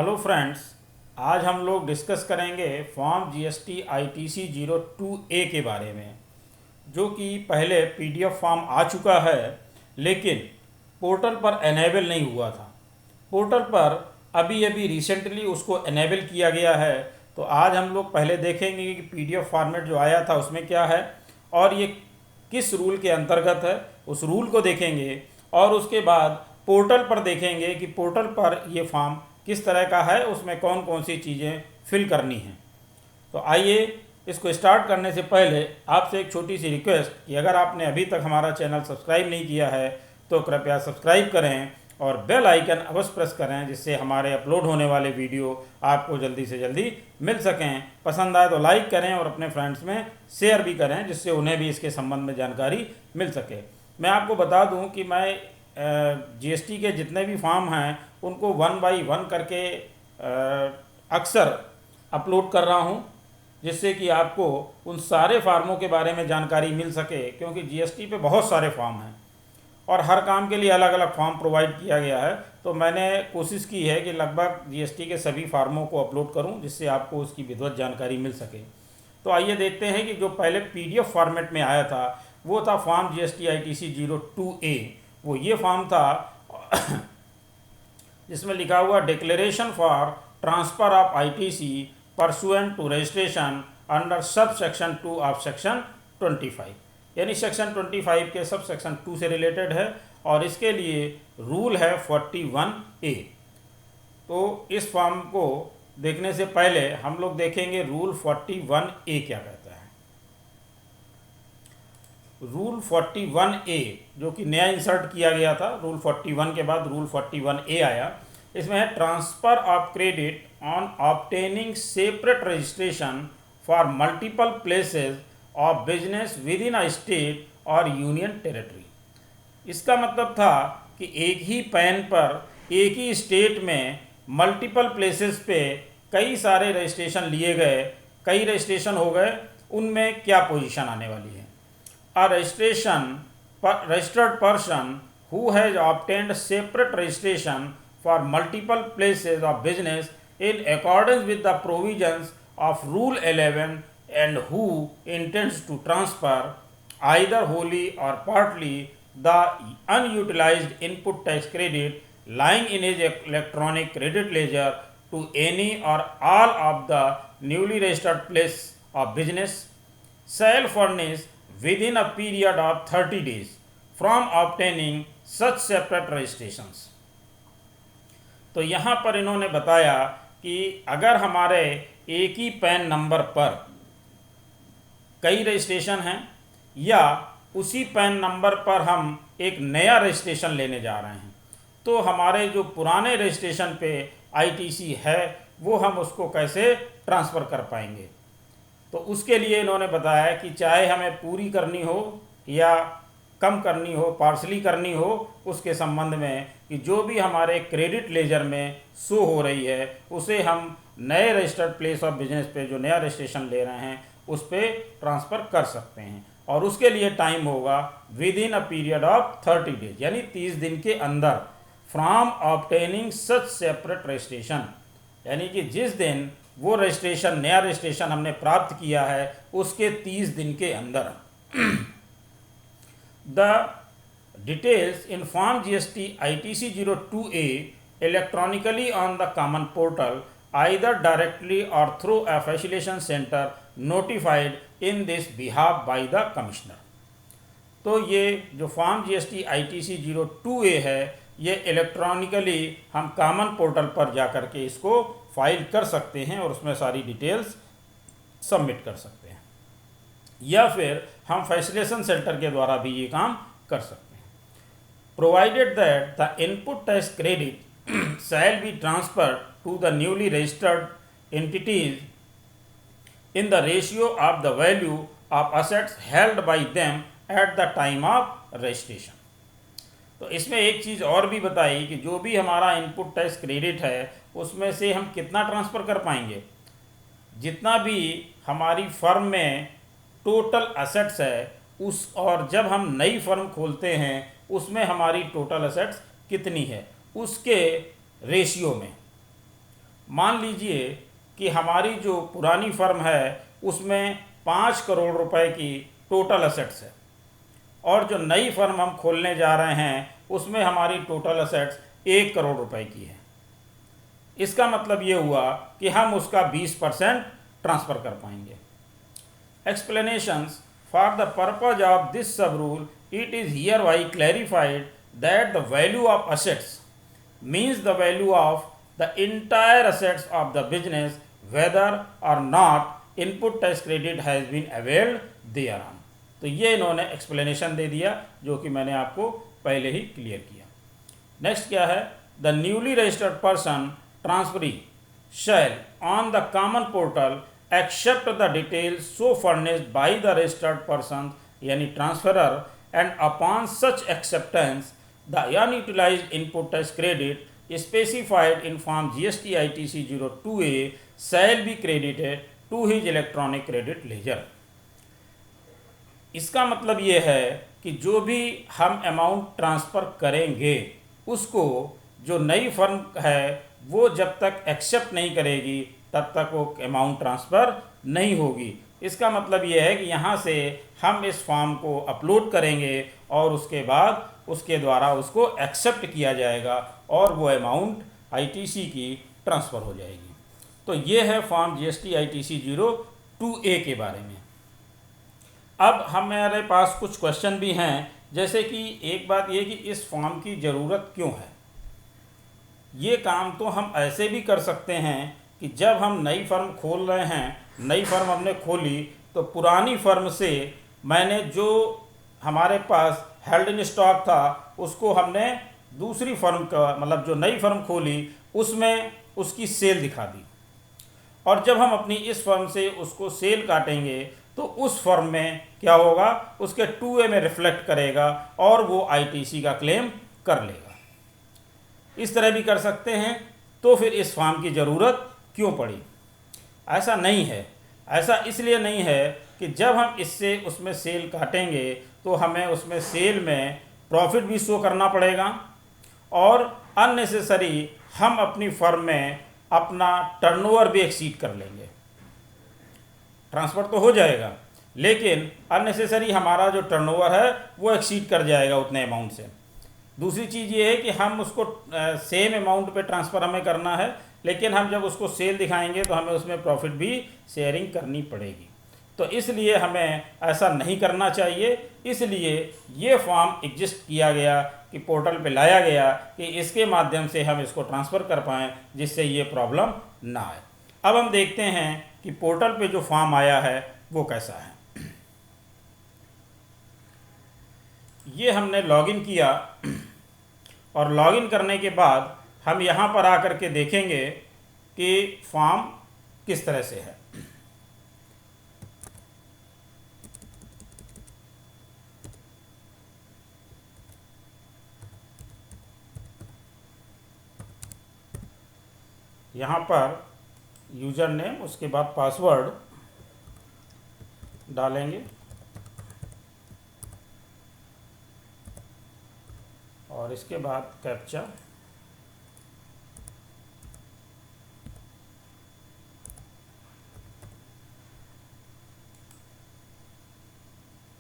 Hello friends, आज हम लोग डिस्कस करेंगे फॉर्म जीएसटी ITC 02A के बारे में, जो कि पहले PDF फॉर्म आ चुका है लेकिन पोर्टल पर एनेबल नहीं हुआ था। पोर्टल पर अभी अभी रिसेंटली उसको एनेबल किया गया है। तो आज हम लोग पहले देखेंगे कि PDF फॉर्मेट जो आया था उसमें क्या है और ये किस रूल के अंतर्गत है, उस रूल को देखेंगे और उसके बाद पोर्टल पर देखेंगे कि पोर्टल पर ये फॉर्म किस तरह का है, उसमें कौन कौन सी चीज़ें फिल करनी हैं। तो आइए इसको स्टार्ट करने से पहले आपसे एक छोटी सी रिक्वेस्ट कि अगर आपने अभी तक हमारा चैनल सब्सक्राइब नहीं किया है तो कृपया सब्सक्राइब करें और बेल आइकन अवश्य प्रेस करें, जिससे हमारे अपलोड होने वाले वीडियो आपको जल्दी से जल्दी मिल सकें। पसंद आए तो लाइक करें और अपने फ्रेंड्स में शेयर भी करें, जिससे उन्हें भी इसके संबंध में जानकारी मिल सके। मैं आपको बता दूं कि मैं जीएसटी के जितने भी फॉर्म हैं उनको 1 बाई 1 करके अक्सर अपलोड कर रहा हूं, जिससे कि आपको उन सारे फार्मों के बारे में जानकारी मिल सके, क्योंकि जीएसटी पे बहुत सारे फॉर्म हैं और हर काम के लिए अलग अलग फॉर्म प्रोवाइड किया गया है। तो मैंने कोशिश की है कि लगभग जीएसटी के सभी फार्मों को अपलोड करूं, जिससे आपको उसकी विधिवत जानकारी मिल सके। तो आइए देखते हैं कि जो पहले PDF फॉर्मेट में आया था वो था फॉर्म GST ITC 02A। वो ये फॉर्म था जिसमें लिखा हुआ declaration for transfer of ITC pursuant to registration under sub section 2 of section 25, यानी सेक्शन 25 के सब सेक्शन 2 से रिलेटेड है और इसके लिए रूल है 41A। तो इस फॉर्म को देखने से पहले हम लोग देखेंगे रूल 41A क्या कहता है। रूल 41A जो कि नया इंसर्ट किया गया था, रूल 41 के बाद रूल 41A आया। इसमें है transfer of credit on obtaining separate registration for multiple places of business with in a state और यूनियन टेरिटरी। इसका मतलब था कि एक ही पैन पर एक ही स्टेट में मल्टीपल प्लेसेस पे कई सारे रजिस्ट्रेशन लिए गए, कई रजिस्ट्रेशन हो गए, उनमें क्या पोजीशन आने वाली है। A registered person who has obtained separate registration for multiple places of business in accordance with the provisions of Rule 11 and who intends to transfer either wholly or partly the unutilized input tax credit lying in his electronic credit ledger to any or all of the newly registered place of business shall furnish within a period of 30 days from obtaining such separate registrations। तो यहाँ पर इन्होंने बताया कि अगर हमारे एक ही pan number पर कई रजिस्ट्रेशन हैं या उसी पैन नंबर पर हम एक नया रजिस्ट्रेशन लेने जा रहे हैं, तो हमारे जो पुराने रजिस्ट्रेशन पे ITC है वो हम उसको कैसे ट्रांसफ़र कर पाएंगे। तो उसके लिए इन्होंने बताया कि चाहे हमें पूरी करनी हो या कम करनी हो, पार्शली करनी हो, उसके संबंध में कि जो भी हमारे क्रेडिट लेजर में शो हो रही है उसे हम नए रजिस्टर्ड प्लेस ऑफ बिजनेस पे जो नया रजिस्ट्रेशन ले रहे हैं उस पर ट्रांसफ़र कर सकते हैं। और उसके लिए टाइम होगा with in a period of 30 days, यानी 30 दिन के अंदर from obtaining such separate registration, यानी कि जिस दिन वो रजिस्ट्रेशन नया रजिस्ट्रेशन हमने प्राप्त किया है उसके 30 दिन के अंदर। The details in form GST ITC 02A electronically on the common portal either directly or through a facilitation centre notified in this behalf by the commissioner. तो ये जो फॉर्म GST ITC 02A है ये इलेक्ट्रॉनिकली हम common portal पर जा कर के इसको फाइल कर सकते हैं और उसमें सारी डिटेल्स सबमिट कर सकते हैं, या फिर हम फैसिलिटेशन सेंटर के द्वारा भी ये काम कर सकते हैं। Provided that the input tax credit shall be transferred to the newly registered entities in the ratio of the value of assets held by them at the time of registration. तो इसमें एक चीज़ और भी बताई कि जो भी हमारा इनपुट टैक्स क्रेडिट है उसमें से हम कितना ट्रांसफ़र कर पाएंगे, जितना भी हमारी फर्म में टोटल असेट्स है उस, और जब हम नई फर्म खोलते हैं उसमें हमारी टोटल असेट्स कितनी है उसके रेशियो में। मान लीजिए कि हमारी जो पुरानी फर्म है उसमें 5 करोड़ रुपए की टोटल असेट्स है और जो नई फर्म हम खोलने जा रहे हैं उसमें हमारी टोटल असेट्स 1 करोड़ रुपए की है। इसका मतलब ये हुआ कि हम उसका 20% ट्रांसफ़र कर पाएंगे। Explanations for the purpose of this sub rule it is hereby clarified that the value of assets means the value of the entire assets of the business whether or not input tax credit has been availed thereon. तो ये इन्होंने explanation दे दिया जो कि मैंने आपको पहले ही clear किया। नेक्स्ट क्या है, the newly registered person transferee shall on the common portal accept the details so furnished by the registered person यानी transferor and upon such acceptance the unutilised input tax credit specified in form GST ITC 02A shall be credited to his electronic credit ledger। इसका मतलब ये है कि जो भी हम amount transfer करेंगे उसको जो नई फर्म है वो जब तक एक्सेप्ट नहीं करेगी तब तक वो अमाउंट ट्रांसफ़र नहीं होगी। इसका मतलब ये है कि यहाँ से हम इस फॉर्म को अपलोड करेंगे और उसके बाद उसके द्वारा उसको एक्सेप्ट किया जाएगा और वो अमाउंट आईटीसी की ट्रांसफ़र हो जाएगी। तो ये है फॉर्म GST ITC 02A के बारे में। अब हमारे पास कुछ क्वेश्चन भी हैं, जैसे कि एक बात ये कि इस फॉर्म की ज़रूरत क्यों है। ये काम तो हम ऐसे भी कर सकते हैं कि जब हम नई फर्म खोल रहे हैं, नई फर्म हमने खोली तो पुरानी फर्म से मैंने जो हमारे पास हेल्ड इन स्टॉक था उसको हमने दूसरी फर्म का मतलब जो नई फर्म खोली उसमें उसकी सेल दिखा दी और जब हम अपनी इस फर्म से उसको सेल काटेंगे तो उस फर्म में क्या होगा, उसके 2A में रिफ्लेक्ट करेगा और वो आईटीसी का क्लेम कर लेगा। इस तरह भी कर सकते हैं। तो फिर इस फॉर्म की ज़रूरत क्यों पड़ी? ऐसा नहीं है। ऐसा इसलिए नहीं है कि जब हम इससे उसमें सेल काटेंगे तो हमें उसमें सेल में प्रॉफिट भी शो करना पड़ेगा और अननेसेसरी हम अपनी फर्म में अपना टर्नओवर भी एक्सीड कर लेंगे। ट्रांसफ़र तो हो जाएगा लेकिन अननेसेसरी हमारा जो टर्नओवर है वो एक्सीड कर जाएगा उतने अमाउंट से। दूसरी चीज़ ये है कि हम उसको सेम अमाउंट पे ट्रांसफ़र हमें करना है लेकिन हम जब उसको सेल दिखाएंगे तो हमें उसमें प्रॉफिट भी शेयरिंग करनी पड़ेगी। तो इसलिए हमें ऐसा नहीं करना चाहिए। इसलिए ये फॉर्म एग्जिस्ट किया गया कि पोर्टल पे लाया गया कि इसके माध्यम से हम इसको ट्रांसफ़र कर पाएँ जिससे ये प्रॉब्लम ना आए। अब हम देखते हैं कि पोर्टल पे जो फॉर्म आया है वो कैसा है। ये हमने लॉगिन किया और लॉगिन करने के बाद हम यहाँ पर आकर के देखेंगे कि फॉर्म किस तरह से है। यहाँ पर यूज़र नेम उसके बाद पासवर्ड डालेंगे और इसके बाद कैप्चा।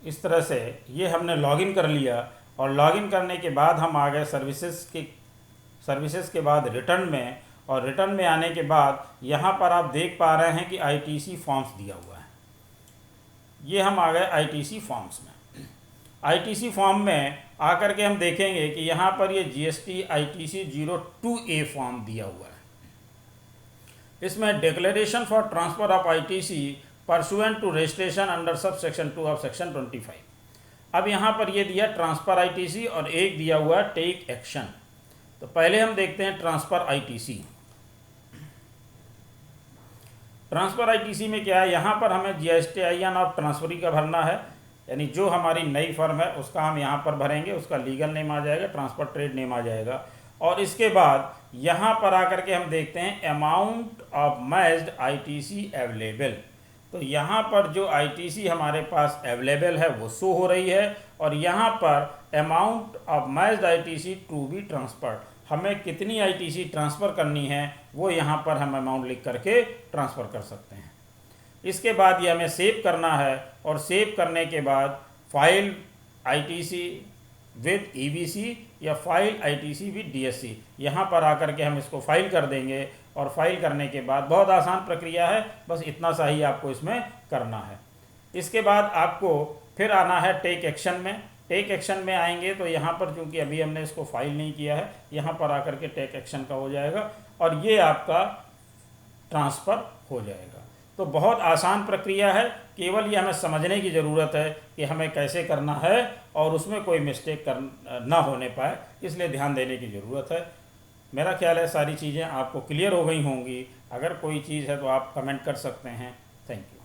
इस तरह से ये हमने लॉगिन कर लिया और लॉगिन करने के बाद हम आ गए सर्विसेज के बाद रिटर्न में और रिटर्न में आने के बाद यहाँ पर आप देख पा रहे हैं कि आईटीसी फॉर्म्स दिया हुआ है। ये हम आ गए आईटीसी फॉर्म्स में। आईटीसी फॉर्म में आकर के हम देखेंगे कि यहाँ पर ये GST ITC 02A फॉर्म दिया हुआ है। इसमें declaration for transfer of ITC pursuant to registration under sub section 2 of section 25। अब यहाँ पर ये दिया ट्रांसफ़र ITC और एक दिया हुआ है टेक एक्शन। तो पहले हम देखते हैं ट्रांसफ़र ITC। ट्रांसफ़र ITC में क्या है, यहाँ पर हमें GSTIN ऑफ ट्रांसफरी का भरना है, यानी जो हमारी नई फर्म है उसका हम यहाँ पर भरेंगे, उसका लीगल नेम आ जाएगा, ट्रांसफ़र ट्रेड नेम आ जाएगा। और इसके बाद यहाँ पर आकर के हम देखते हैं amount of matched ITC available. तो यहाँ पर जो ITC हमारे पास अवेलेबल है वो शो हो रही है और यहाँ पर amount of matched ITC to be transferred हमें कितनी आईटीसी ट्रांसफ़र करनी है वो यहाँ पर हम अमाउंट लिख करके ट्रांसफ़र कर सकते हैं। इसके बाद ये हमें सेव करना है और सेव करने के बाद फाइल आईटीसी विद ईबीसी या फाइल आईटीसी विद डीएससी यहाँ पर आकर के हम इसको फाइल कर देंगे। और फाइल करने के बाद बहुत आसान प्रक्रिया है, बस इतना सा ही आपको इसमें करना है। इसके बाद आपको फिर आना है टेक एक्शन में। टेक एक्शन में आएंगे तो यहाँ पर चूँकि अभी हमने इसको फाइल नहीं किया है, यहाँ पर आकर के टेक एक्शन का हो जाएगा और ये आपका ट्रांसफ़र हो जाएगा। तो बहुत आसान प्रक्रिया है, केवल ये हमें समझने की ज़रूरत है कि हमें कैसे करना है और उसमें कोई मिस्टेक ना होने पाए, इसलिए ध्यान देने की ज़रूरत है। मेरा ख्याल है सारी चीज़ें आपको क्लियर हो गई होंगी। अगर कोई चीज़ है तो आप कमेंट कर सकते हैं। Thank you.